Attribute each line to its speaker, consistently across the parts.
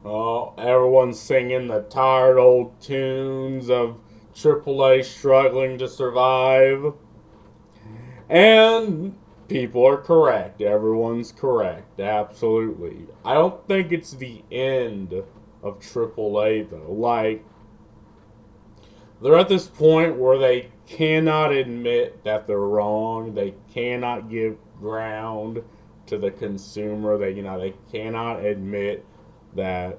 Speaker 1: Oh, everyone's singing the tired old tunes of AAA struggling to survive. And people are correct. Everyone's correct. Absolutely. I don't think it's the end of AAA, though. Like, they're at this point where they cannot admit that they're wrong. They cannot give ground to the consumer. They cannot admit that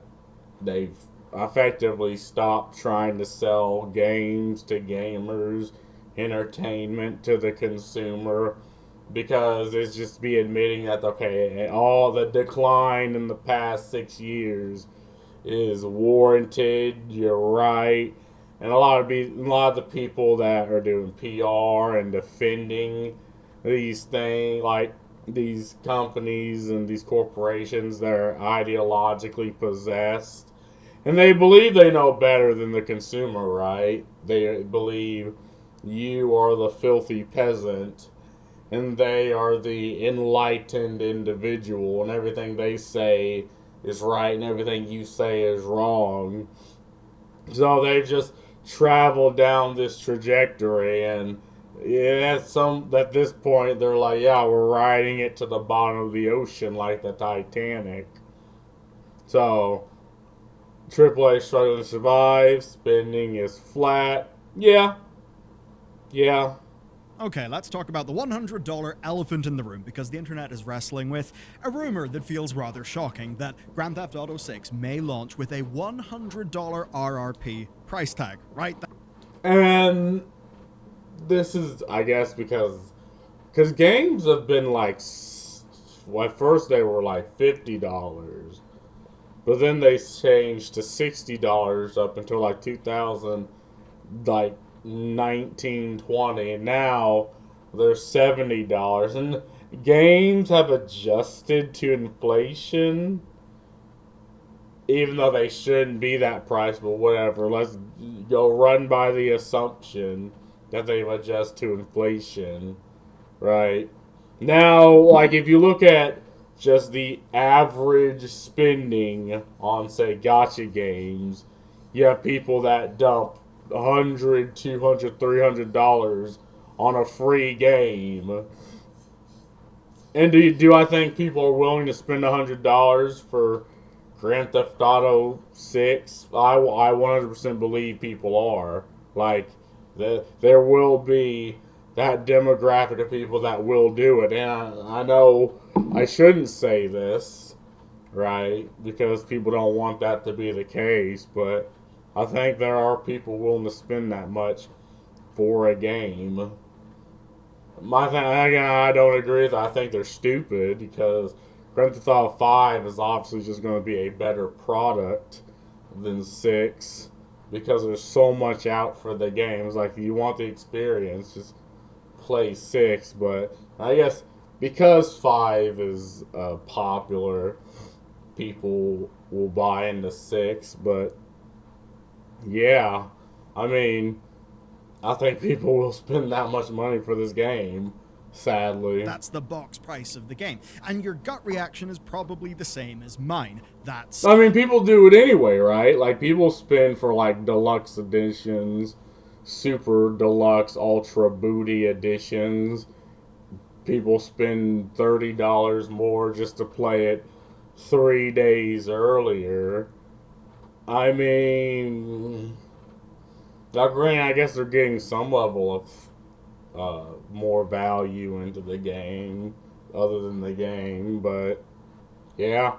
Speaker 1: they've effectively stopped trying to sell games to gamers, entertainment to the consumer, because it's just be admitting that okay, all the decline in the past 6 years is warranted. You're right, and a lot of the people that are doing PR and defending these things, like these companies and these corporations that are ideologically possessed, and they believe they know better than the consumer, right? They believe you are the filthy peasant and they are the enlightened individual, and everything they say is right and everything you say is wrong. So they've just traveled down this trajectory, and yeah, at this point they're like, yeah, we're riding it to the bottom of the ocean like the Titanic. So AAA struggling to survive, spending is flat. Yeah, yeah.
Speaker 2: Okay, let's talk about the $100 elephant in the room, because the internet is wrestling with a rumor that feels rather shocking that Grand Theft Auto 6 may launch with a $100 RRP price tag, right?
Speaker 1: And this is, I guess, because games have been like, well, at first they were like $50, but then they changed to $60 up until like 2000, like 1920, and now they're $70, and games have adjusted to inflation, even though they shouldn't be that price, but whatever. Let's go run by the assumption that they've adjusted to inflation, right? Now, like if you look at just the average spending on, say, gotcha games, you have people that dump 100, 200, $300 on a free game. And do I think people are willing to spend $100 for Grand Theft Auto 6? I 100% believe people are. Like, there will be that demographic of people that will do it. And I know I shouldn't say this, right? Because people don't want that to be the case. But I think there are people willing to spend that much for a game. My thing, again, I don't agree with that. I think they're stupid because Grand Theft Auto 5 is obviously just going to be a better product than 6 because there's so much out for the games. Like, if you want the experience, just play 6. But I guess because 5 is popular, people will buy into 6. But yeah, I mean, I think people will spend that much money for this game, sadly.
Speaker 2: That's the box price of the game. And your gut reaction is probably the same as mine. That's
Speaker 1: I mean, people do it anyway, right? Like, people spend for, like, deluxe editions, super deluxe, ultra booty editions. People spend $30 more just to play it 3 days earlier. I mean, now, granted, I guess they're getting some level of more value into the game other than the game, but yeah.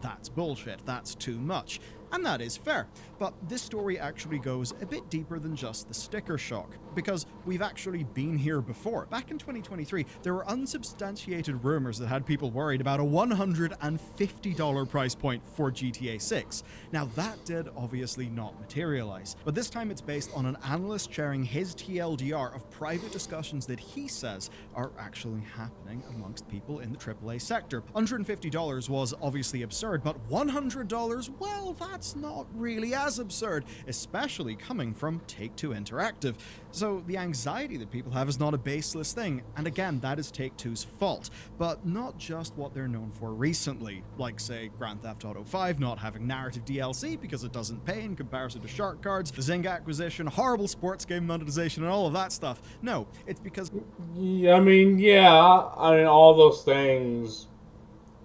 Speaker 2: that's bullshit. That's too much. And that is fair. But this story actually goes a bit deeper than just the sticker shock, because we've actually been here before. Back in 2023, there were unsubstantiated rumors that had people worried about a $150 price point for GTA 6. Now, that did obviously not materialize, but this time it's based on an analyst sharing his TLDR of private discussions that he says are actually happening amongst people in the AAA sector. $150 was obviously absurd, but $100, well, that's that's not really as absurd, especially coming from Take-Two Interactive. So the anxiety that people have is not a baseless thing, and again, that is Take-Two's fault, but not just what they're known for recently, like say Grand Theft Auto 5 not having narrative DLC because it doesn't pay in comparison to Shark Cards, the Zynga acquisition, horrible sports game monetization, and all of that stuff. No, it's because
Speaker 1: Yeah, I mean, yeah, I mean, all those things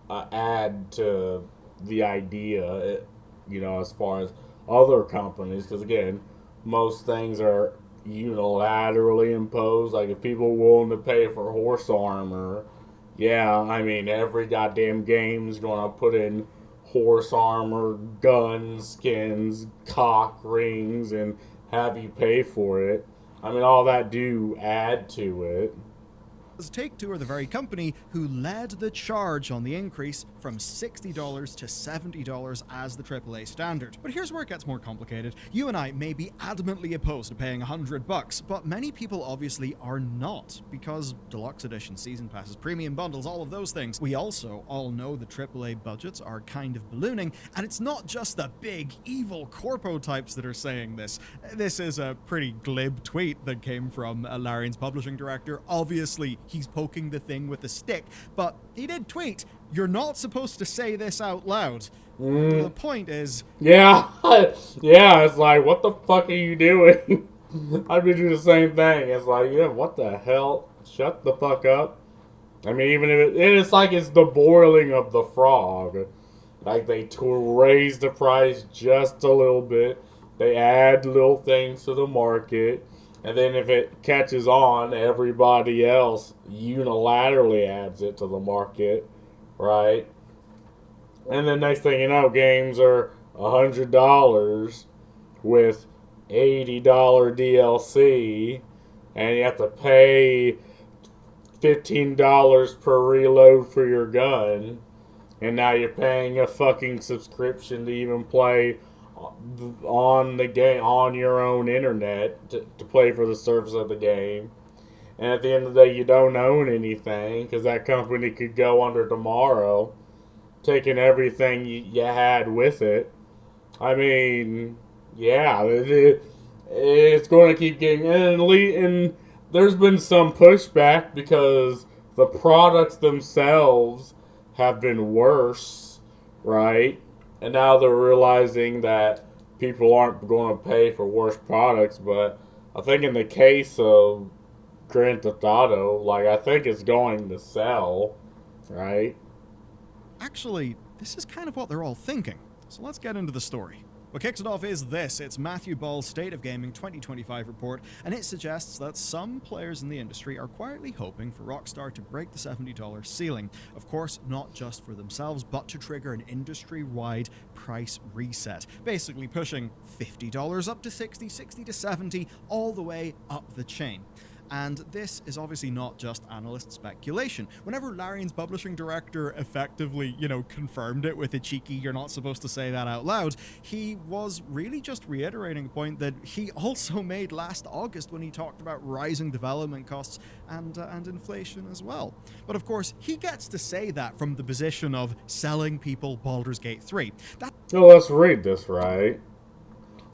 Speaker 1: add to the idea, as far as other companies, because again, most things are unilaterally imposed. Like, if people are willing to pay for horse armor, yeah, I mean, every goddamn game's gonna put in horse armor, guns, skins, cock rings, and have you pay for it. I mean, all that do add to it.
Speaker 2: Take-Two are the very company who led the charge on the increase from $60 to $70 as the AAA standard. But here's where it gets more complicated. You and I may be adamantly opposed to paying $100, but many people obviously are not, because deluxe edition, season passes, premium bundles, all of those things. We also all know the AAA budgets are kind of ballooning, and it's not just the big evil corpo types that are saying this. This is a pretty glib tweet that came from Larian's publishing director. Obviously, he's poking the thing with a stick, but he did tweet, "You're not supposed to say this out loud." The point is...
Speaker 1: Yeah, yeah, it's like, what the fuck are you doing? I'd be doing the same thing. It's like, yeah, what the hell? Shut the fuck up. I mean, even if it's like it's the boiling of the frog. Like, they raise the price just a little bit. They add little things to the market. And then if it catches on, everybody else unilaterally adds it to the market, right? And then next thing you know, games are $100 with $80 DLC, and you have to pay $15 per reload for your gun, and now you're paying a fucking subscription to even play on the game on your own internet to play for the service of the game. And at the end of the day, you don't own anything because that company could go under tomorrow, taking everything you had with it. I mean, yeah, it's going to keep getting, and there's been some pushback because the products themselves have been worse, right? And now they're realizing that people aren't going to pay for worse products. But I think in the case of Grand Theft Auto, like, I think it's going to sell, right?
Speaker 2: Actually, this is kind of what they're all thinking. So let's get into the story. What kicks it off is this. It's Matthew Ball's State of Gaming 2025 report, and it suggests that some players in the industry are quietly hoping for Rockstar to break the $70 ceiling. Of course, not just for themselves, but to trigger an industry-wide price reset, basically pushing $50 up to $60, $60 to $70, all the way up the chain. And this is obviously not just analyst speculation. Whenever Larian's publishing director effectively, confirmed it with a cheeky, "You're not supposed to say that out loud," he was really just reiterating a point that he also made last August when he talked about rising development costs and inflation as well. But of course, he gets to say that from the position of selling people Baldur's Gate 3.
Speaker 1: So let's read this right.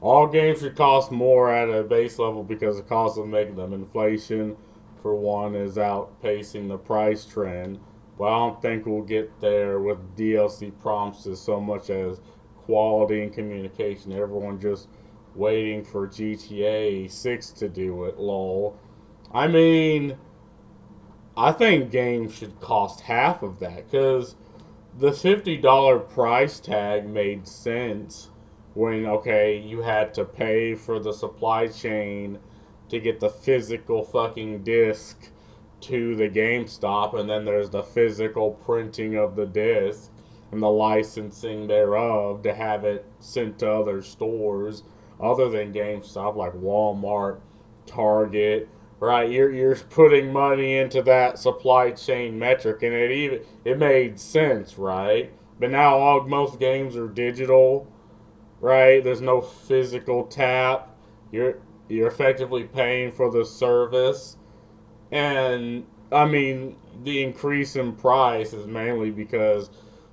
Speaker 1: All games should cost more at a base level because the cost of making them. Inflation, for one, is outpacing the price trend. But I don't think we'll get there with DLC promises so much as quality and communication. Everyone just waiting for GTA 6 to do it, lol. I mean, I think games should cost half of that because the $50 price tag made sense when, okay, you had to pay for the supply chain to get the physical fucking disc to the GameStop, and then there's the physical printing of the disc and the licensing thereof to have it sent to other stores other than GameStop, like Walmart, Target, right? You're putting money into that supply chain metric, and it made sense, right? But now most games are digital, right? There's no physical tap. You're effectively paying for the service, and I mean the increase in price is mainly because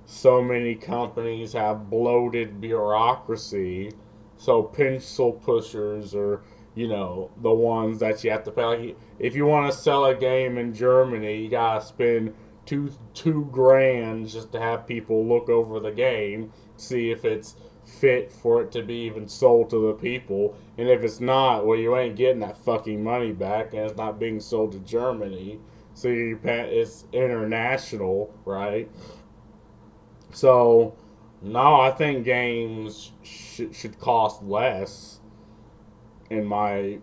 Speaker 1: so many companies have bloated bureaucracy. So pencil pushers are, the ones that you have to pay. Like, if you want to sell a game in Germany, you gotta spend two grand just to have people look over the game, see if it's fit for it to be even sold to the people. And if it's not, well, you ain't getting that fucking money back, and it's not being sold to Germany. So it's international, right? So, no, I think games should cost less, in my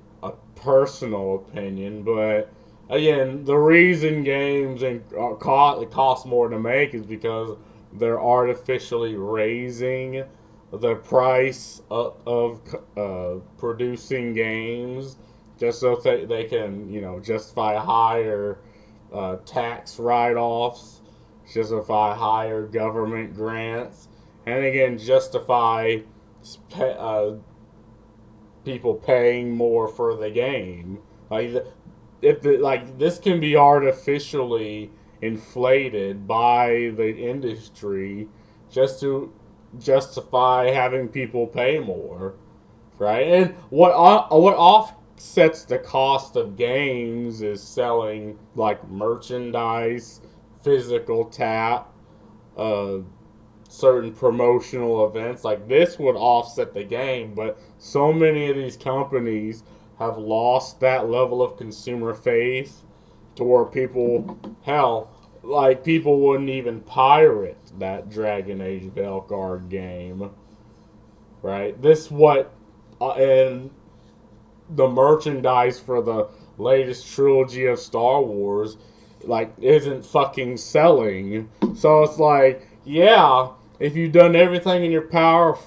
Speaker 1: personal opinion. But again, the reason games it costs more to make is because they're artificially raising the price of producing games just so they can justify higher tax write-offs, justify higher government grants, and again justify uh, people paying more for the game. Like like this can be artificially inflated by the industry just to justify having people pay more, right? And what offsets the cost of games is selling like merchandise, physical uh, certain promotional events. Like this would offset the game, but so many of these companies have lost that level of consumer faith to where people wouldn't even pirate that Dragon Age Velguard game, right? And the merchandise for the latest trilogy of Star Wars, like, isn't fucking selling. So it's like, yeah, if you've done everything in your power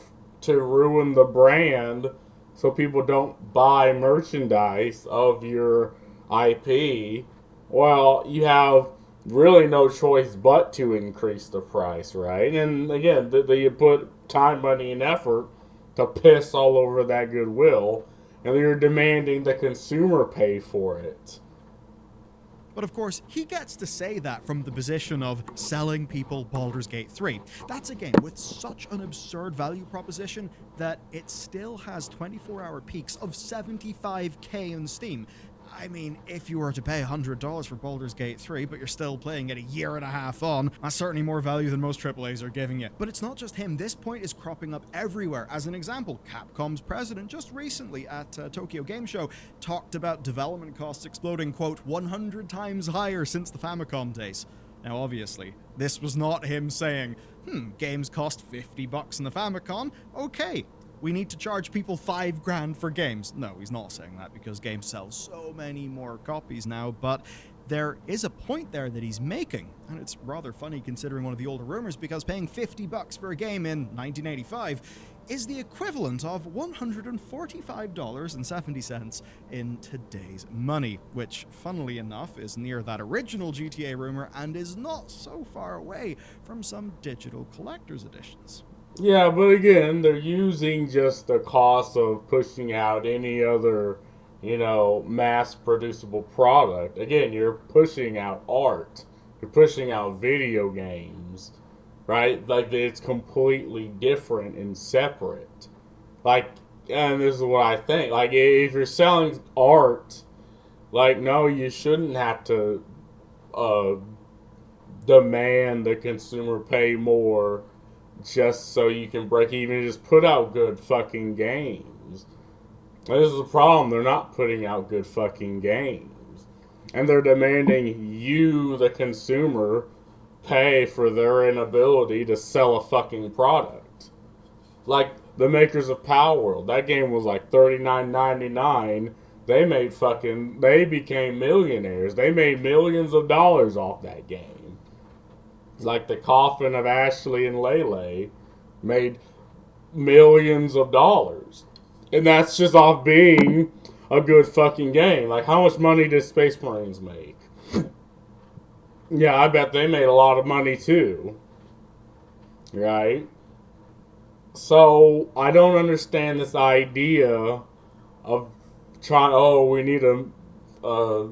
Speaker 1: to ruin the brand so people don't buy merchandise of your IP, well, you have really no choice but to increase the price, right? And again, you put time, money, and effort to piss all over that goodwill, and you're demanding the consumer pay for it.
Speaker 2: But of course, he gets to say that from the position of selling people Baldur's Gate 3. That's a game with such an absurd value proposition that it still has 24-hour peaks of 75k on Steam. I mean, if you were to pay $100 for Baldur's Gate 3, but you're still playing it a year and a half on, that's certainly more value than most AAAs are giving you. But it's not just him. This point is cropping up everywhere. As an example, Capcom's president just recently at Tokyo Game Show talked about development costs exploding, quote, 100 times higher since the Famicom days. Now, obviously, this was not him saying, games cost $50 in the Famicom, okay, we need to charge people $5,000 for games. No, he's not saying that because games sell so many more copies now, but there is a point there that he's making, and it's rather funny considering one of the older rumors, because paying $50 for a game in 1985 is the equivalent of $145.70 in today's money, which, funnily enough, is near that original GTA rumor and is not so far away from some digital collector's editions.
Speaker 1: Yeah, but again, they're using just the cost of pushing out any other, mass producible product. Again, you're pushing out art, you're pushing out video games, right? Like, it's completely different and separate. Like, and this is what I think. Like, if you're selling art, like, no, you shouldn't have to uh, demand the consumer pay more just so you can break even and just put out good fucking games. This is the problem. They're not putting out good fucking games. And they're demanding you, the consumer, pay for their inability to sell a fucking product. Like the makers of Power World. That game was like $39.99. They became millionaires. They made millions of dollars off that game. Like the Coffin of Ashley and Lele made millions of dollars. And that's just off being a good fucking game. Like, how much money did Space Marines make? Yeah, I bet they made a lot of money too. Right? So, I don't understand this idea of we need to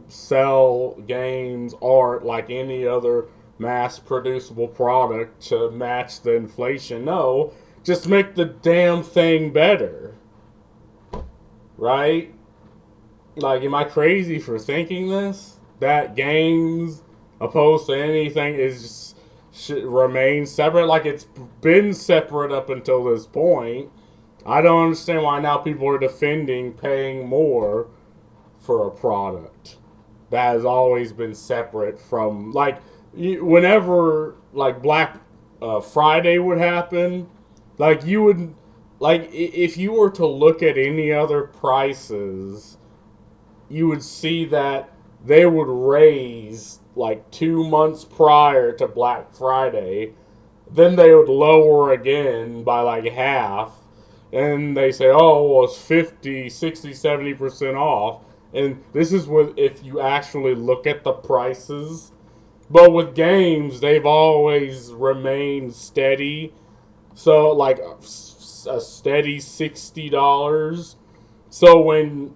Speaker 1: sell games, art like any other mass producible product to match the inflation. No, just make the damn thing better. Right? Like, am I crazy for thinking this? That games, opposed to anything, is just should remain separate. Like, it's been separate up until this point. I don't understand why now people are defending paying more for a product that has always been separate from, like, whenever like Black Friday would happen, like you would, like, if you were to look at any other prices, you would see that they would raise like 2 months prior to Black Friday, then they would lower again by like half, and they say, oh, well, it's 50, 60, 70% off. And this is what, if you actually look at the prices. But with games, they've always remained steady. So, like, a steady $60. So when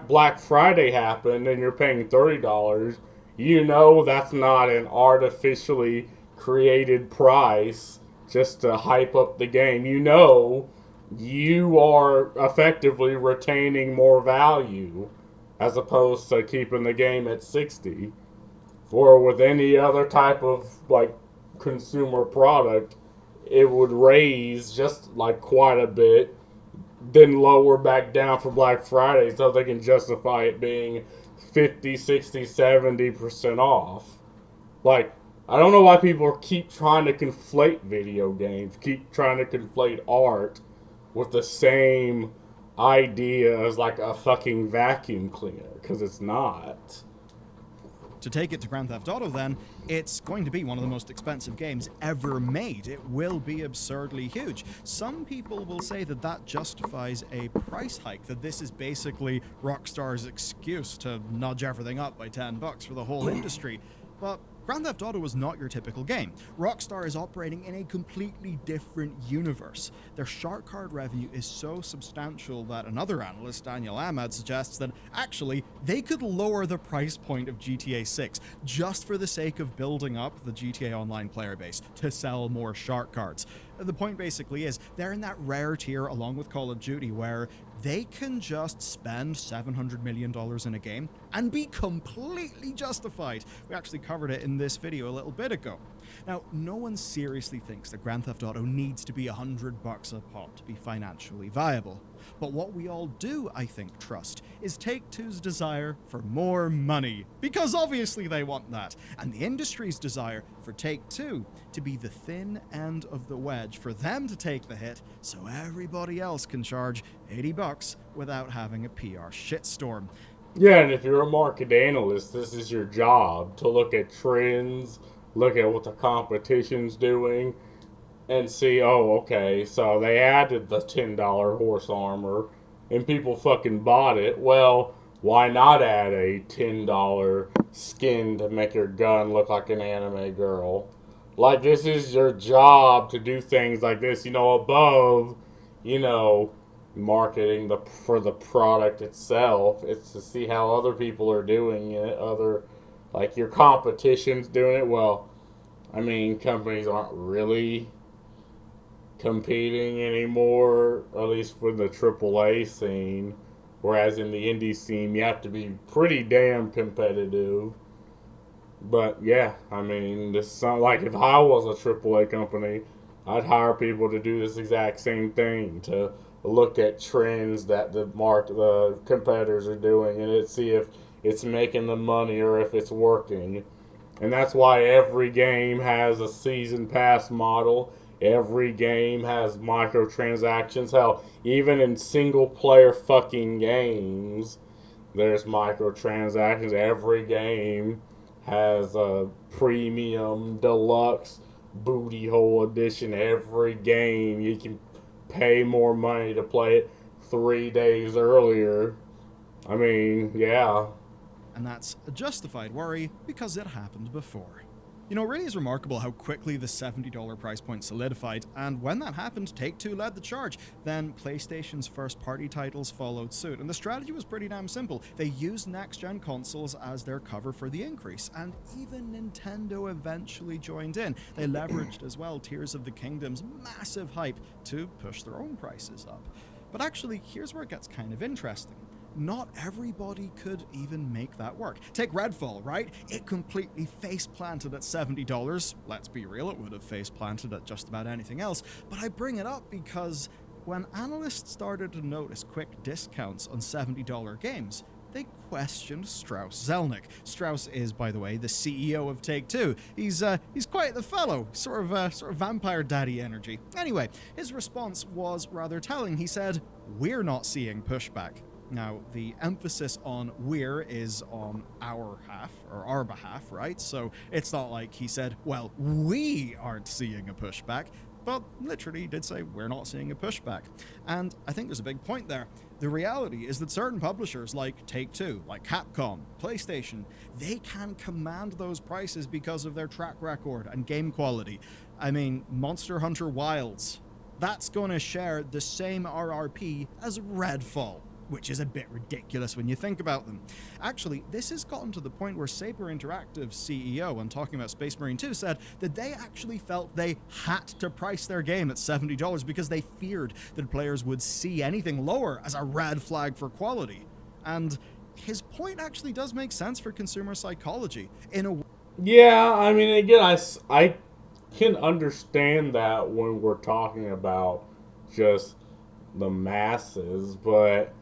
Speaker 1: Black Friday happened and you're paying $30, you know that's not an artificially created price just to hype up the game. You know you are effectively retaining more value as opposed to keeping the game at 60. Or with any other type of like consumer product, it would raise just like quite a bit, then lower back down for Black Friday so they can justify it being 50, 60, 70% off. Like, I don't know why people keep trying to conflate video games, keep trying to conflate art with the same idea as like a fucking vacuum cleaner, because it's not.
Speaker 2: To take it to Grand Theft Auto, then, it's going to be one of the most expensive games ever made. It will be absurdly huge. Some people will say that that justifies a price hike, that this is basically Rockstar's excuse to nudge everything up by $10 for the whole industry. But Grand Theft Auto is not your typical game. Rockstar is operating in a completely different universe. Their shark card revenue is so substantial that another analyst, Daniel Ahmad, suggests that actually they could lower the price point of GTA 6 just for the sake of building up the GTA Online player base to sell more shark cards. The point basically is they're in that rare tier along with Call of Duty where they can just spend $700 million in a game and be completely justified. We actually covered it in this video a little bit ago. Now, no one seriously thinks that Grand Theft Auto needs to be $100 a pop to be financially viable. But what we all do, I think, trust is Take-Two's desire for more money. Because obviously they want that. And the industry's desire for Take-Two to be the thin end of the wedge, for them to take the hit so everybody else can charge $80 without having a PR shitstorm.
Speaker 1: Yeah, and if you're a market analyst, this is your job to look at trends, look at what the competition's doing, and see, oh, okay, so they added the $10 horse armor and people fucking bought it. Well, why not add a $10 skin to make your gun look like an anime girl? Like, this is your job to do things like this, above, you know, marketing for the product itself. It's to see how other people are doing it, like your competition's doing it. Well, I mean, companies aren't really competing anymore, at least with the AAA scene. Whereas in the indie scene, you have to be pretty damn competitive. But yeah, I mean, this sounds like if I was a AAA company, I'd hire people to do this exact same thing, to look at trends that the competitors are doing and see if it's making them money or if it's working. And that's why every game has a season pass model. Every game has microtransactions. Hell, even in single player fucking games, there's microtransactions. Every game has a premium deluxe booty hole edition. Every game you can pay more money to play it 3 days earlier. I mean, yeah.
Speaker 2: And that's a justified worry because it happened before. You know, it really is remarkable how quickly the $70 price point solidified, and when that happened, Take-Two led the charge. Then PlayStation's first-party titles followed suit, and the strategy was pretty damn simple. They used next-gen consoles as their cover for the increase, and even Nintendo eventually joined in. They leveraged as well Tears of the Kingdom's massive hype to push their own prices up. But actually, here's where it gets kind of interesting. Not everybody could even make that work. Take Redfall, right? It completely face-planted at $70. Let's be real, it would have face-planted at just about anything else. But I bring it up because when analysts started to notice quick discounts on $70 games, they questioned Strauss Zelnick. Strauss is, by the way, the CEO of Take-Two. He's quite the fellow, sort of vampire daddy energy. Anyway, his response was rather telling. He said, "We're not seeing pushback." Now, the emphasis on "we're" is on our half, or our behalf, right? So it's not like he said, well, we aren't seeing a pushback, but literally he did say, we're not seeing a pushback. And I think there's a big point there. The reality is that certain publishers like Take-Two, like Capcom, PlayStation, they can command those prices because of their track record and game quality. I mean, Monster Hunter Wilds, that's going to share the same RRP as Redfall, which is a bit ridiculous when you think about them. Actually, this has gotten to the point where Saber Interactive's CEO, when talking about Space Marine 2, said that they actually felt they had to price their game at $70 because they feared that players would see anything lower as a red flag for quality. And his point actually does make sense for consumer psychology.
Speaker 1: Yeah, I mean, again, I can understand that when we're talking about just the masses, but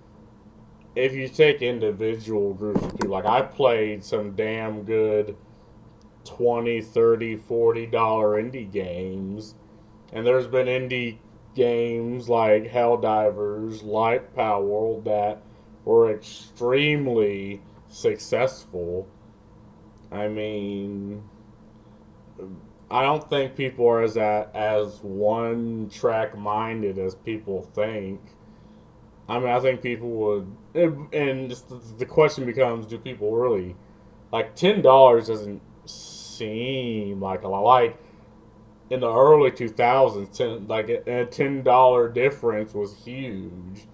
Speaker 1: if you take individual groups of people, like I played some damn good $20, $30, $40 indie games, and there's been indie games like Helldivers, like Palworld that were extremely successful. I mean, I don't think people are as one track minded as people think. I mean, I think people would, and just the question becomes: do people really like $10? Doesn't seem like a lot. Like in the early 2000s, like a $10 difference was huge.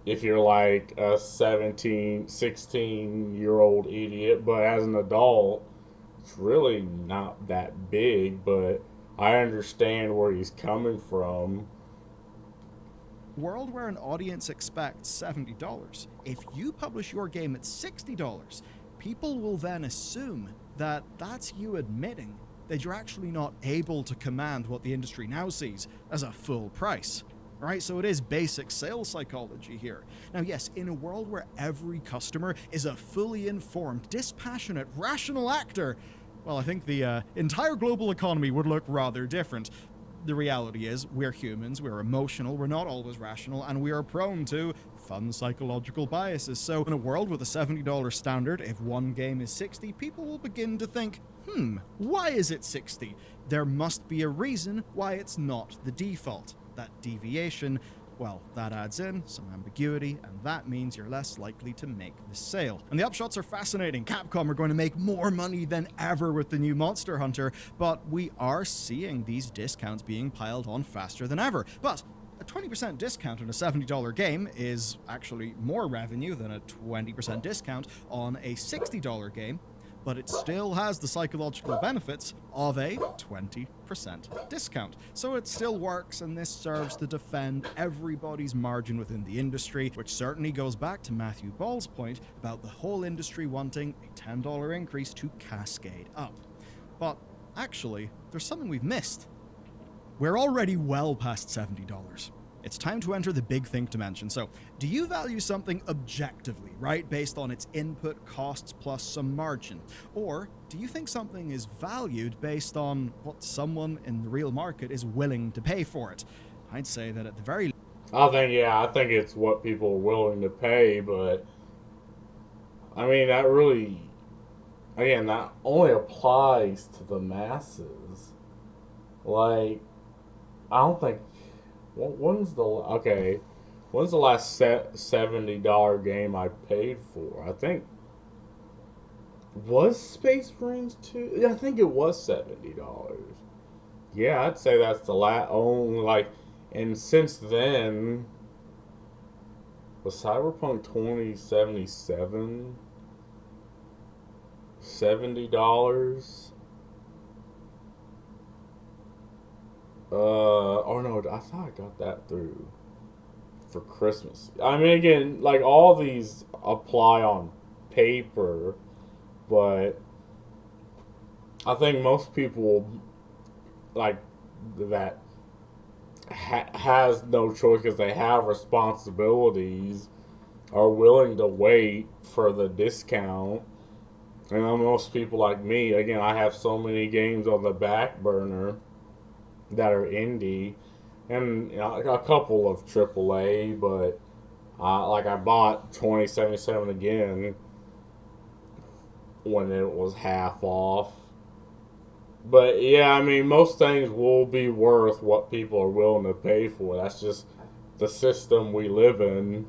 Speaker 1: If you're like a 17, 16-year-old idiot, but as an adult, it's really not that big. But I understand where he's coming from.
Speaker 2: World where an audience expects $70, if you publish your game at $60, people will then assume that that's you admitting that you're actually not able to command what the industry now sees as a full price. Right? So it is basic sales psychology here. Now, yes, in a world where every customer is a fully informed, dispassionate, rational actor, well, I think the entire global economy would look rather different. The reality is, we're humans, we're emotional, we're not always rational, and we are prone to fun psychological biases. So in a world with a $70 standard, if one game is $60, people will begin to think, why is it $60? There must be a reason why it's not the default. That deviation, well, that adds in some ambiguity, and that means you're less likely to make the sale. And the upshots are fascinating. Capcom are going to make more money than ever with the new Monster Hunter, but we are seeing these discounts being piled on faster than ever. But a 20% discount on a $70 game is actually more revenue than a 20% discount on a $60 game, but it still has the psychological benefits of a 20% discount. So it still works, and this serves to defend everybody's margin within the industry, which certainly goes back to Matthew Ball's point about the whole industry wanting a $10 increase to cascade up. But actually, there's something we've missed. We're already well past $70. It's time to enter the big thing to mention. So, do you value something objectively, right, based on its input costs plus some margin? Or do you think something is valued based on what someone in the real market is willing to pay for it? I'd say that at the very
Speaker 1: I think it's what people are willing to pay, but I mean, that really, again, that only applies to the masses. Like, I don't think, when's the last $70 game I paid for? I think Was Space Marines 2? Yeah, I think it was $70. Yeah, I'd say that's the only like, and since then, was Cyberpunk 2077 $70? Oh no, I thought I got that through for Christmas. I mean, again, like all these apply on paper, but I think most people like that has no choice because they have responsibilities are willing to wait for the discount. And most people like me, again, I have so many games on the back burner that are indie, and a couple of AAA, but like I bought 2077 again when it was half off. But yeah, I mean, most things will be worth what people are willing to pay for. That's just the system we live in.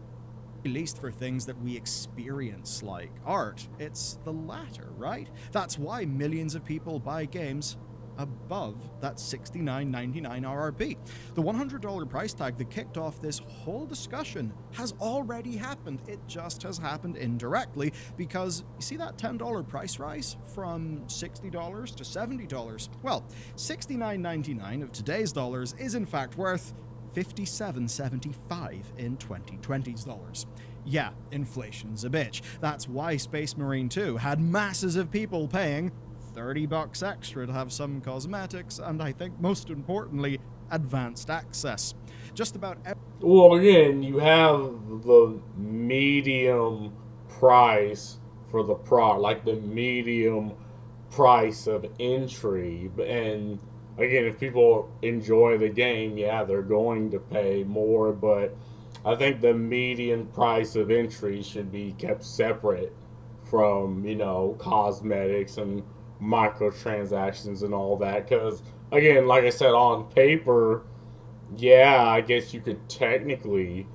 Speaker 2: At least for things that we experience like art, it's the latter, right? That's why millions of people buy games above that $69.99 RRP. The $100 price tag that kicked off this whole discussion has already happened. It just has happened indirectly because you see that $10 price rise from $60 to $70? Well, $69.99 of today's dollars is in fact worth $57.75 in 2020's dollars. Yeah, inflation's a bitch. That's why Space Marine 2 had masses of people paying $30 extra to have some cosmetics, and I think most importantly, advanced access. Just about
Speaker 1: Well, again, you have the medium price for the product, like the medium price of entry. And again, if people enjoy the game, yeah, they're going to pay more. But I think the median price of entry should be kept separate from, cosmetics and microtransactions and all that. Because, again, like I said, on paper, yeah, I guess you could technically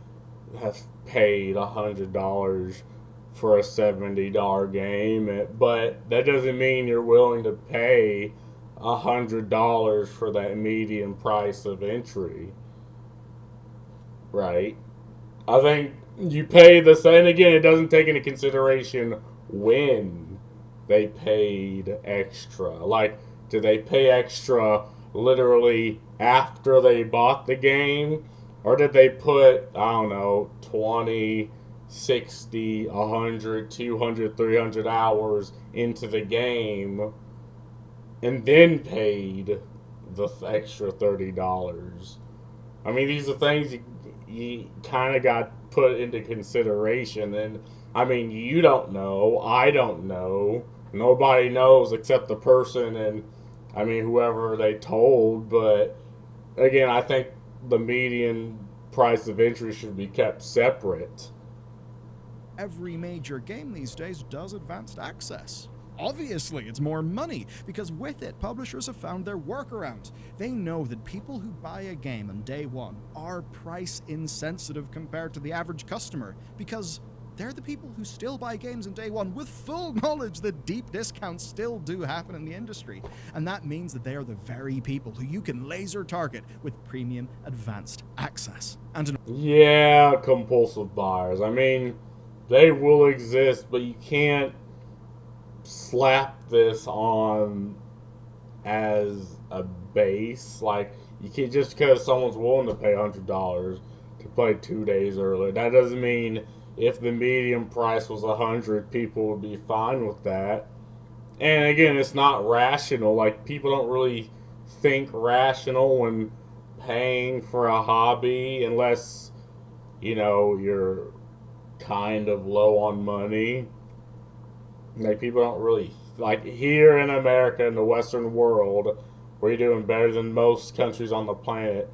Speaker 1: have paid $100 for a $70 game, but that doesn't mean you're willing to pay $100 for that median price of entry, right? I think you pay the same. And again, it doesn't take into consideration when they paid extra. Like, did they pay extra literally after they bought the game? Or did they put, I don't know, 20, 60, 100, 200, 300 hours into the game and then paid the extra $30? I mean, these are things you kind of got put into consideration. And I mean, you don't know. I don't know. Nobody knows except the person and, I mean, whoever they told. But again, I think the median price of entry should be kept separate.
Speaker 2: every major game these days does advanced access. Obviously, it's more money, because with it, publishers have found their workaround. They know that people who buy a game on day one are price insensitive compared to the average customer, because they're the people who still buy games on day one with full knowledge that deep discounts still do happen in the industry. And that means that they are the very people who you can laser target with premium advanced access. And
Speaker 1: Yeah, compulsive buyers. I mean, they will exist, but you can't slap this on as a base. Like, you can't just because someone's willing to pay $100 to play 2 days early. That doesn't mean if the median price was 100, people would be fine with that. And again, it's not rational. Like, people don't really think rational when paying for a hobby unless you're kind of low on money. Like, people don't really like here in America in the Western world, where you're doing better than most countries on the planet.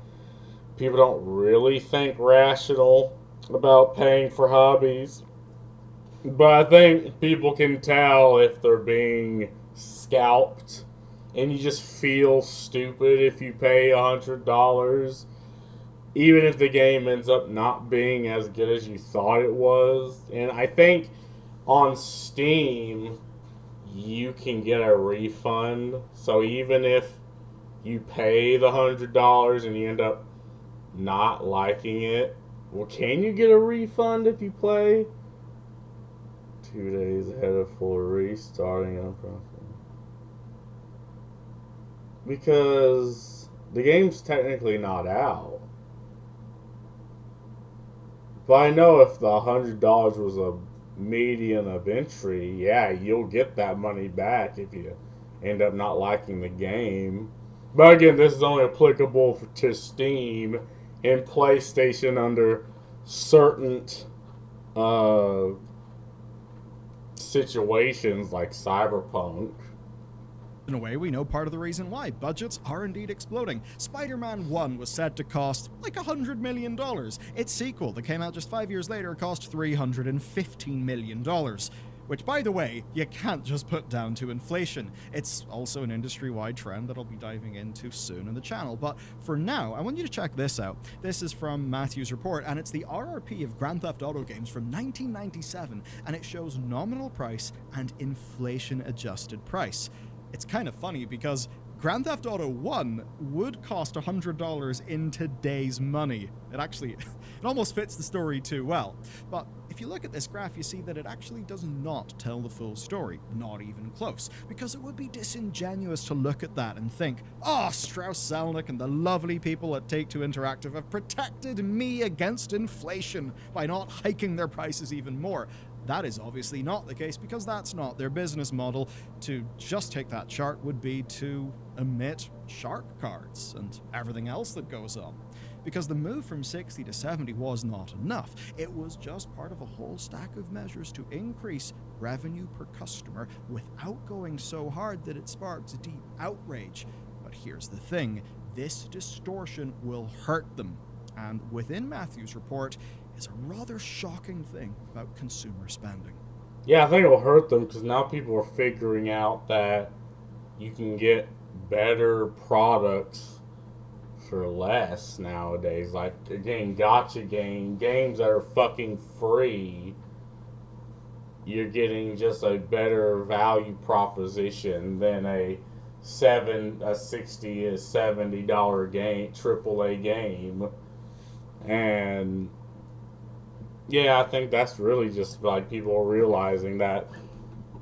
Speaker 1: People don't really think rational about paying for hobbies, but I think people can tell if they're being scalped, and you just feel stupid if you pay $100, even if the game ends up not being as good as you thought it was. And I think on Steam, you can get a refund. So even if you pay the $100 and you end up not liking it, well, can you get a refund if you play 2 days ahead of full restarting on profit? Because the game's technically not out. But I know if the $100 was a median of entry, yeah, you'll get that money back if you end up not liking the game. But again, this is only applicable to Steam and PlayStation under certain uh, situations like Cyberpunk.
Speaker 2: In a way, we know part of the reason why. Budgets are indeed exploding. Spider-Man 1 was said to cost like $100 million. Its sequel, that came out just 5 years later, cost $315 million. Which, by the way, you can't just put down to inflation. It's also an industry-wide trend that I'll be diving into soon on the channel. But for now, I want you to check this out. This is from Matthew's report, and it's the RRP of Grand Theft Auto games from 1997, and it shows nominal price and inflation-adjusted price. It's kind of funny because Grand Theft Auto 1 would cost $100 in today's money. It almost fits the story too well. But if you look at this graph, you see that it actually does not tell the full story, not even close, because it would be disingenuous to look at that and think, oh, Strauss Zelnick and the lovely people at Take-Two Interactive have protected me against inflation by not hiking their prices even more. That is obviously not the case because that's not their business model. To just take that chart would be to omit shark cards and everything else that goes on. Because the move from 60 to 70 was not enough. It was just part of a whole stack of measures to increase revenue per customer without going so hard that it sparks deep outrage. But here's the thing, this distortion will hurt them. And within Matthew's report is a rather shocking thing about consumer spending.
Speaker 1: Yeah, I think it'll hurt them because now people are figuring out that you can get better products for less nowadays. Like, again, gacha games that are fucking free. You're getting just a better value proposition than a $60 to $70 game, AAA game. And yeah, I think that's really just like people realizing that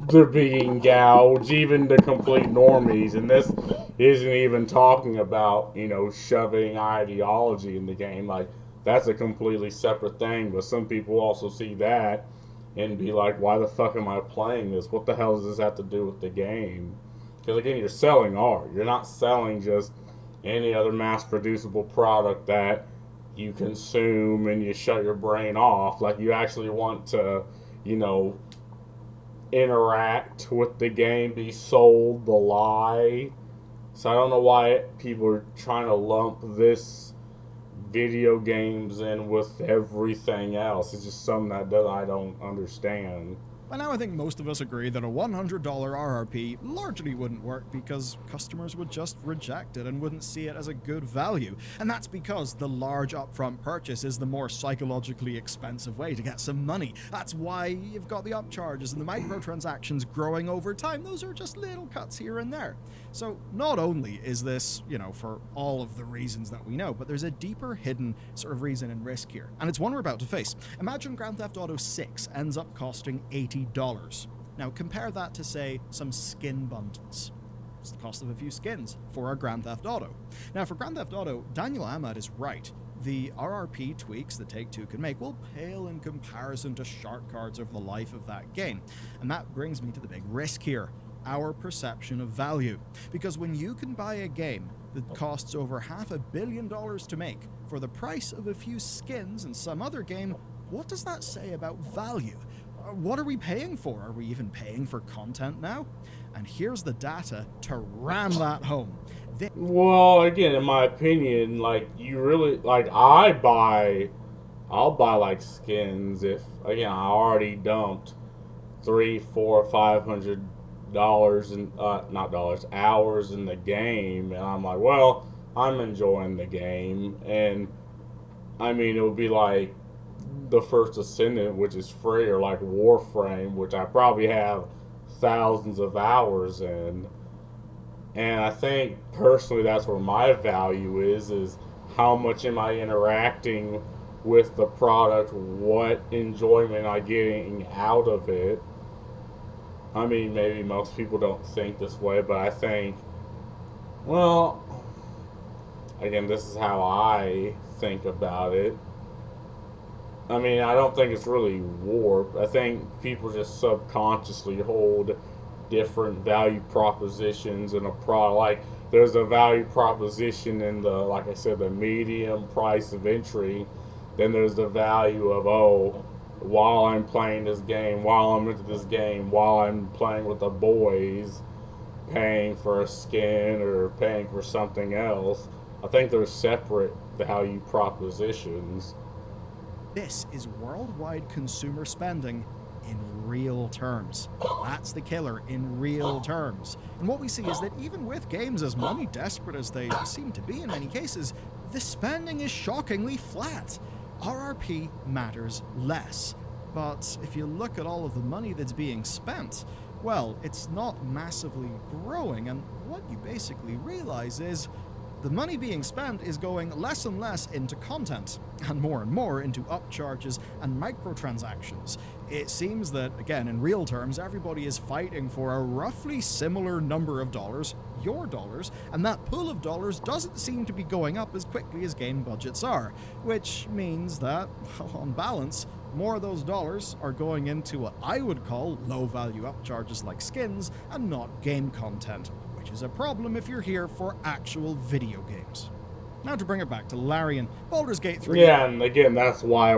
Speaker 1: they're being gouged, even the complete normies. And this isn't even talking about, shoving ideology in the game. Like, that's a completely separate thing. But some people also see that and be like, why the fuck am I playing this? What the hell does this have to do with the game? Because, again, you're selling art. You're not selling just any other mass-producible product that you consume and you shut your brain off. Like, you actually want to, interact with the game, be sold the lie. So I don't know why people are trying to lump this video games in with everything else. It's just something that I don't understand.
Speaker 2: By now, I think most of us agree that a $100 RRP largely wouldn't work because customers would just reject it and wouldn't see it as a good value. And that's because the large upfront purchase is the more psychologically expensive way to get some money. That's why you've got the upcharges and the microtransactions growing over time. Those are just little cuts here and there. So not only is this, for all of the reasons that we know, but there's a deeper hidden sort of reason and risk here. And it's one we're about to face. Imagine Grand Theft Auto 6 ends up costing $80. Now compare that to, say, some skin bundles. It's the cost of a few skins for a Grand Theft Auto. Now for Grand Theft Auto, Daniel Ahmad is right. The RRP tweaks that Take-Two can make will pale in comparison to shark cards over the life of that game. And that brings me to the big risk here. Our perception of value. Because when you can buy a game that costs over $500 million to make for the price of a few skins in some other game, what does that say about value? What are we paying for? Are we even paying for content now? And here's the data to ram that home.
Speaker 1: Well, again, in my opinion, you really, I'll buy skins if, again, I already dumped $300, $400, $500 and not dollars, hours in the game, and I'm like, well, I'm enjoying the game. And I mean, it would be like the First Ascendant, which is free, or like Warframe, which I probably have thousands of hours in. And I think personally that's where my value is how much am I interacting with the product, what enjoyment am I getting out of it. I mean, maybe most people don't think this way, but I think, well, again, this is how I think about it. I mean, I don't think it's really warped. I think people just subconsciously hold different value propositions in a product. Like, there's a value proposition in the, like I said, the medium price of entry. Then there's the value of, oh, while I'm playing this game, while I'm into this game, while I'm playing with the boys, paying for a skin or paying for something else. I think they're separate value propositions.
Speaker 2: This is worldwide consumer spending in real terms. That's the killer, in real terms. And what we see is that even with games as money desperate as they seem to be in many cases, the spending is shockingly flat. RRP matters less. But if you look at all of the money that's being spent, well, it's not massively growing, and what you basically realize is the money being spent is going less and less into content, and more into upcharges and microtransactions. It seems that, again, in real terms, everybody is fighting for a roughly similar number of dollars, your dollars, and that pool of dollars doesn't seem to be going up as quickly as game budgets are, which means that, on balance, more of those dollars are going into what I would call low-value upcharges like skins and not game content, which is a problem if you're here for actual video games. Now to bring it back to Larian, Baldur's Gate 3...
Speaker 1: Yeah, and again, that's why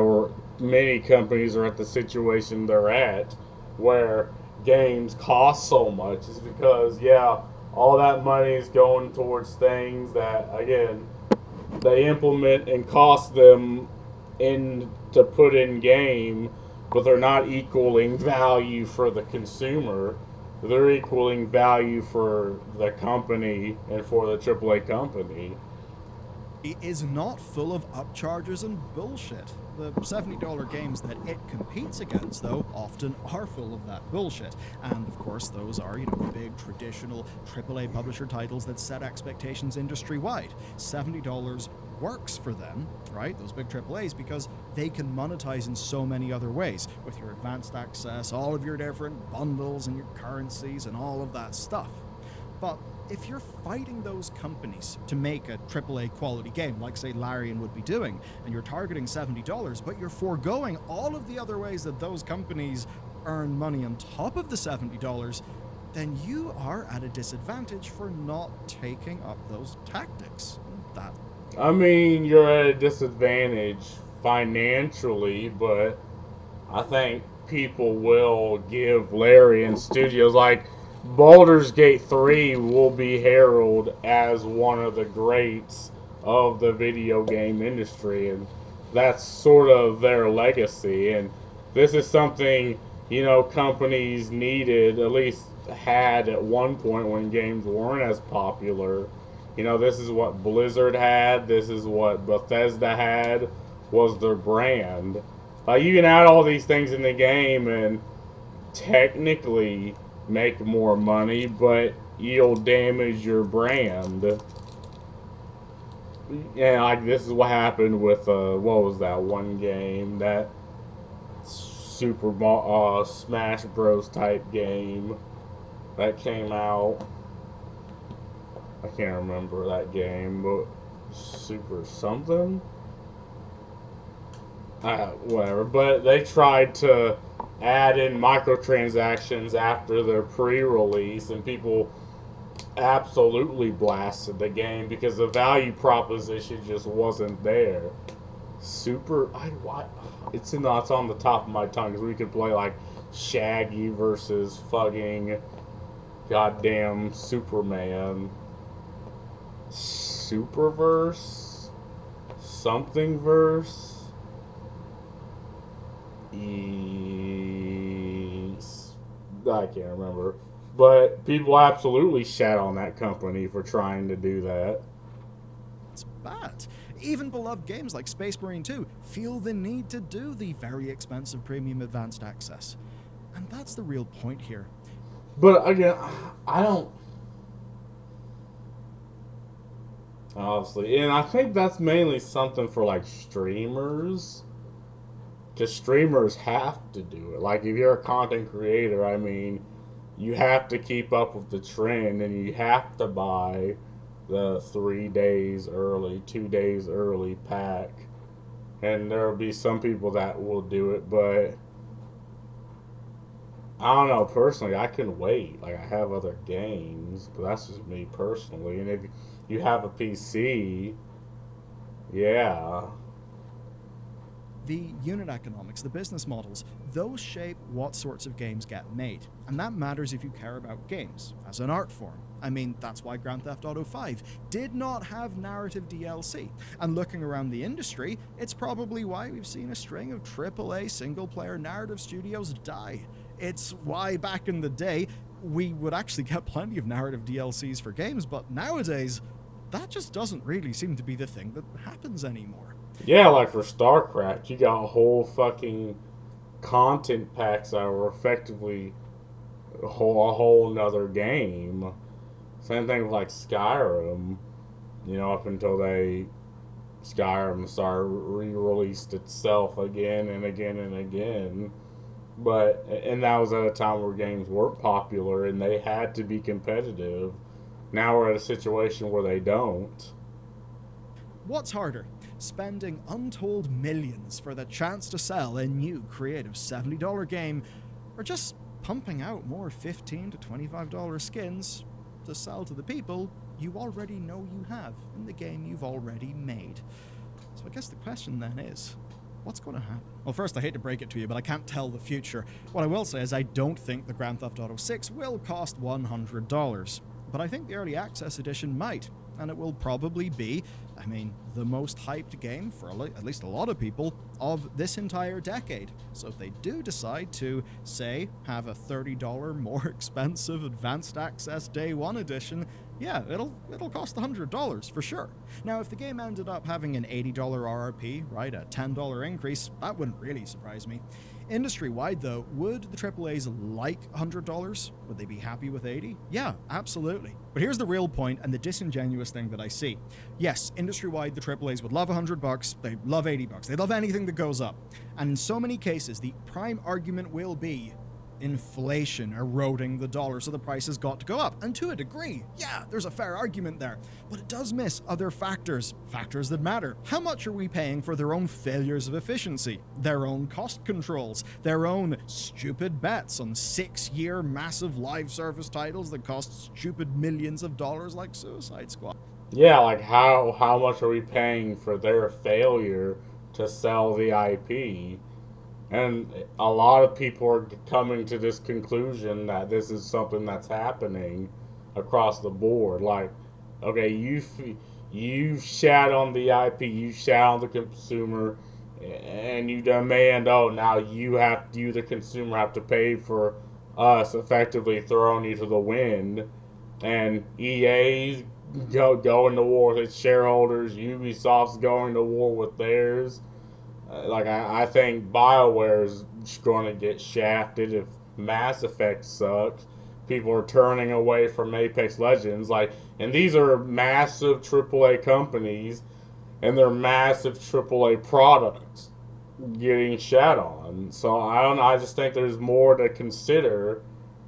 Speaker 1: many companies are at the situation they're at, where games cost so much, is because, yeah, all that money is going towards things that, again, they implement and cost them in to put in game, but they're not equaling value for the consumer. They're equaling value for the company and for the AAA company.
Speaker 2: It is not full of upcharges and bullshit. The $70 games that it competes against, though, often are full of that bullshit. And, of course, those are, the big traditional AAA publisher titles that set expectations industry-wide. $70 works for them, right, those big AAAs, because they can monetize in so many other ways, with your advanced access, all of your different bundles and your currencies and all of that stuff. But if you're fighting those companies to make a AAA quality game, like say Larian would be doing, and you're targeting $70, but you're foregoing all of the other ways that those companies earn money on top of the $70, then you are at a disadvantage for not taking up those tactics.
Speaker 1: I mean, you're at a disadvantage financially, but I think people will give Larian Studios, like, Baldur's Gate 3 will be heralded as one of the greats of the video game industry, and that's sort of their legacy. And this is something, companies needed, at least had at one point when games weren't as popular. This is what Blizzard had, this is what Bethesda had, was their brand. Like, you can add all these things in the game and technically make more money, but you'll damage your brand. And like, this is what happened with what was that one game, that Super Smash Bros type game that came out. I can't remember that game, but Super something. Whatever. But they tried to add in microtransactions after their pre-release, and people absolutely blasted the game because the value proposition just wasn't there. It's on the top of my tongue, because we could play like Shaggy versus fucking goddamn Superman. Superverse? Something verse? I can't remember. But people absolutely shat on that company for trying to do that.
Speaker 2: It's bad. Even beloved games like Space Marine 2 feel the need to do the very expensive premium advanced access. And that's the real point here.
Speaker 1: But again, I don't honestly, and I think that's mainly something for like streamers. Because streamers have to do it. Like if you're a content creator, I mean, you have to keep up with the trend, and you have to buy the 3 days early, 2 days early pack. And there'll be some people that will do it, but I don't know. Personally, I can wait. Like I have other games, but that's just me personally. And if you have a PC, yeah,
Speaker 2: The unit economics, the business models, those shape what sorts of games get made. And that matters if you care about games as an art form. I mean, that's why Grand Theft Auto 5 did not have narrative DLC. And looking around the industry, it's probably why we've seen a string of AAA single player narrative studios die. It's why back in the day, we would actually get plenty of narrative DLCs for games, but nowadays, that just doesn't really seem to be the thing that happens anymore.
Speaker 1: yeah. Like for StarCraft, you got whole fucking content packs that were effectively a whole another game. Same thing with like Skyrim. Up until Skyrim started re-released itself again and again and again. And that was at a time where games weren't popular and they had to be competitive. Now we're at a situation where they don't.
Speaker 2: What's harder? Spending untold millions for the chance to sell a new creative $70 game, or just pumping out more $15 to $25 skins to sell to the people you already know you have in the game you've already made? So I guess the question then is, what's going to happen? Well, first, I hate to break it to you, but I can't tell the future. What I will say is I don't think the Grand Theft Auto 6 will cost $100, but I think the Early Access Edition might, and it will probably be, the most hyped game for at least a lot of people of this entire decade. So if they do decide to, say, have a $30 more expensive Advanced Access Day 1 edition, yeah, it'll cost $100 for sure. Now, if the game ended up having an $80 RRP, right, a $10 increase, that wouldn't really surprise me. Industry-wide, though, would the AAAs like $100? Would they be happy with 80? Yeah, absolutely. But here's the real point and the disingenuous thing that I see. Yes, industry-wide, the AAAs would love $100. They love $80. They love anything that goes up. And in so many cases, the prime argument will be inflation eroding the dollar, so the price has got to go up. And to a degree, yeah, there's a fair argument there. But it does miss other factors that matter. How much are we paying for their own failures of efficiency, their own cost controls, their own stupid bets on 6-year massive live service titles that cost stupid millions of dollars like Suicide Squad?
Speaker 1: Yeah, like how much are we paying for their failure to sell the IP? And a lot of people are coming to this conclusion that this is something that's happening across the board. Like, okay, you shat on the IP, you shat on the consumer, and you demand, oh, now you the consumer have to pay for us effectively throwing you to the wind. And EA's going to war with its shareholders. Ubisoft's going to war with theirs. I think BioWare's going to get shafted if Mass Effect sucks. People are turning away from Apex Legends. And these are massive AAA companies, and they're massive AAA products getting shat on. So I don't know. I just think there's more to consider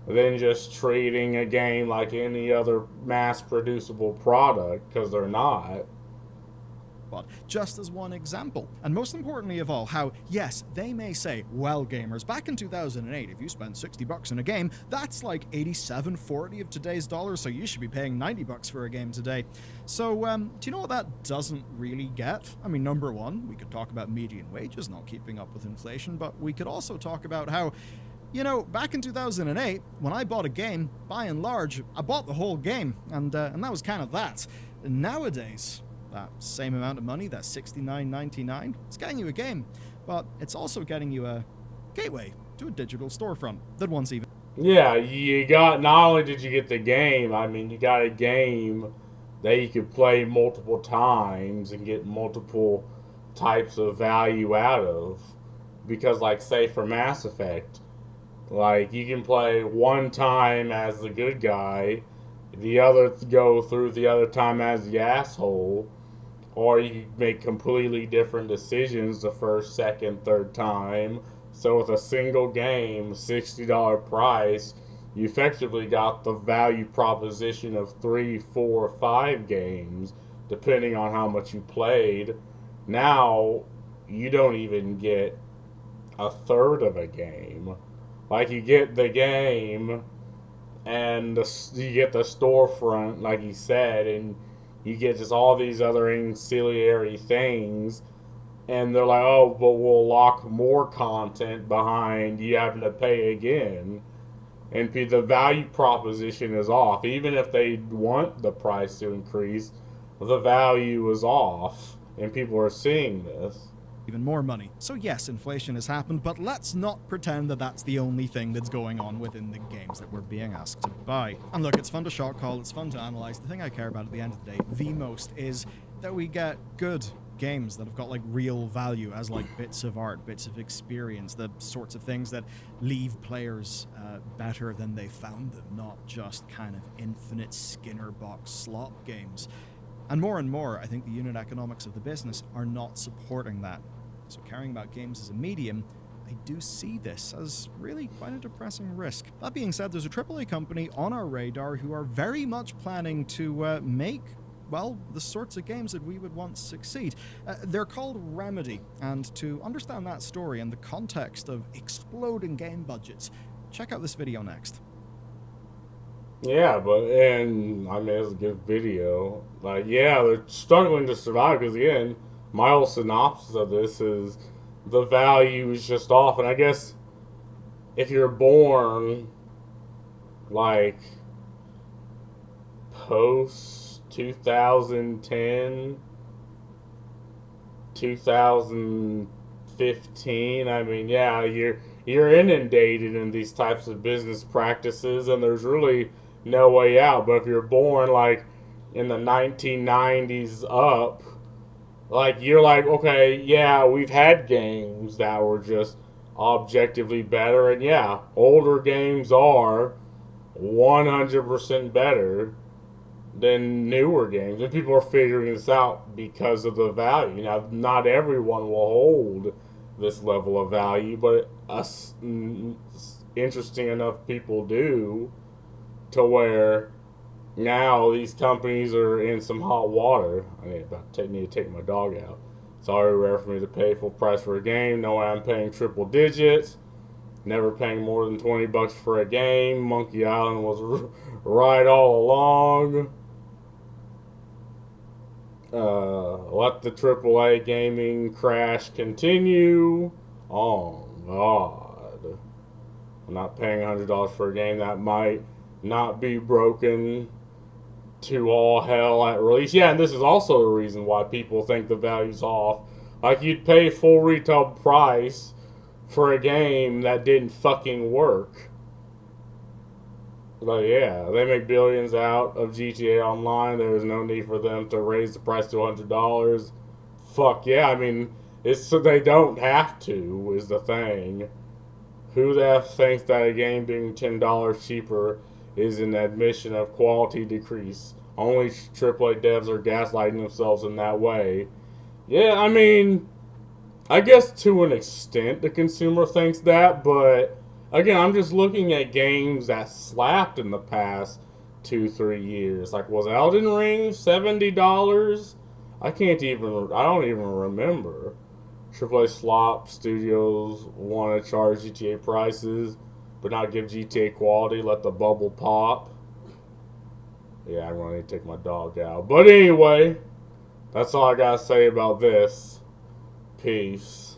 Speaker 1: than just treating a game like any other mass producible product, because they're not.
Speaker 2: But just as one example, and most importantly of all, how, yes, they may say, well, gamers, back in 2008, if you spent $60 in a game, that's like 87.40 of today's dollars, so you should be paying $90 for a game today. So, do you know what that doesn't really get? Number one, we could talk about median wages not keeping up with inflation, but we could also talk about how, back in 2008, when I bought a game, by and large, I bought the whole game, and that was kind of that. Nowadays, that same amount of money, that $69.99, it's getting you a game, but it's also getting you a gateway to a digital storefront that once even...
Speaker 1: Yeah, you got, not only did you get the game, you got a game that you could play multiple times and get multiple types of value out of. Because, say, for Mass Effect, Like, you can play one time as the good guy, the other go through the other time as the asshole, or you can make completely different decisions the first, second, third time. So with a single game, $60 price, you effectively got the value proposition of 3, 4, 5 games, depending on how much you played. Now, you don't even get a third of a game. Like, you get the game, and you get the storefront, like you said, and you get just all these other ancillary things, and they're like, oh, but we'll lock more content behind you having to pay again. And the value proposition is off. Even if they want the price to increase, the value is off, and people are seeing this.
Speaker 2: Even more money. So yes, inflation has happened, but let's not pretend that that's the only thing that's going on within the games that we're being asked to buy. And look, it's fun to short call, it's fun to analyze. The thing I care about at the end of the day, the most, is that we get good games that have got like real value as like bits of art, bits of experience, the sorts of things that leave players better than they found them, not just kind of infinite Skinner box slop games. And more, I think the unit economics of the business are not supporting that. So caring about games as a medium, I do see this as really quite a depressing risk. That being said, there's a AAA company on our radar who are very much planning to make, well, the sorts of games that we would want to succeed. They're called Remedy, and to understand that story and the context of exploding game budgets, check out this video next.
Speaker 1: Yeah, and I mean, it's a good video. Like, yeah, they're struggling to survive because, again, my whole synopsis of this is the value is just off. And I guess if you're born, like, post 2010, 2015, I mean, yeah, you're inundated in these types of business practices, and there's really no way out. But if you're born like in the 1990s up, like, you're like, okay, yeah, we've had games that were just objectively better, and yeah, older games are 100% better than newer games, and people are figuring this out because of the value. Now, not everyone will hold this level of value, but us interesting enough people do, to where now these companies are in some hot water. I need to take my dog out. It's already rare for me to pay full price for a game. No way I'm paying triple digits. Never paying more than $20 for a game. Monkey Island was right all along. Let the AAA gaming crash continue. Oh God, I'm not paying $100 for a game that might not be broken to all hell at release. Yeah, and this is also the reason why people think the value's off. Like, you'd pay full retail price for a game that didn't fucking work. But yeah, they make billions out of GTA Online. There's no need for them to raise the price to $100. Fuck yeah, I mean, it's so they don't have to, is the thing. Who the F thinks that a game being $10 cheaper is an admission of quality decrease? Only AAA devs are gaslighting themselves in that way. Yeah, I mean, I guess to an extent the consumer thinks that, but again, I'm just looking at games that slapped in the past 2-3 years. Like, was Elden Ring $70? I don't even remember. AAA slop studios want to charge GTA prices, but not give GTA quality, let the bubble pop. Yeah, I'm going to need to take my dog out. But anyway, that's all I got to say about this. Peace.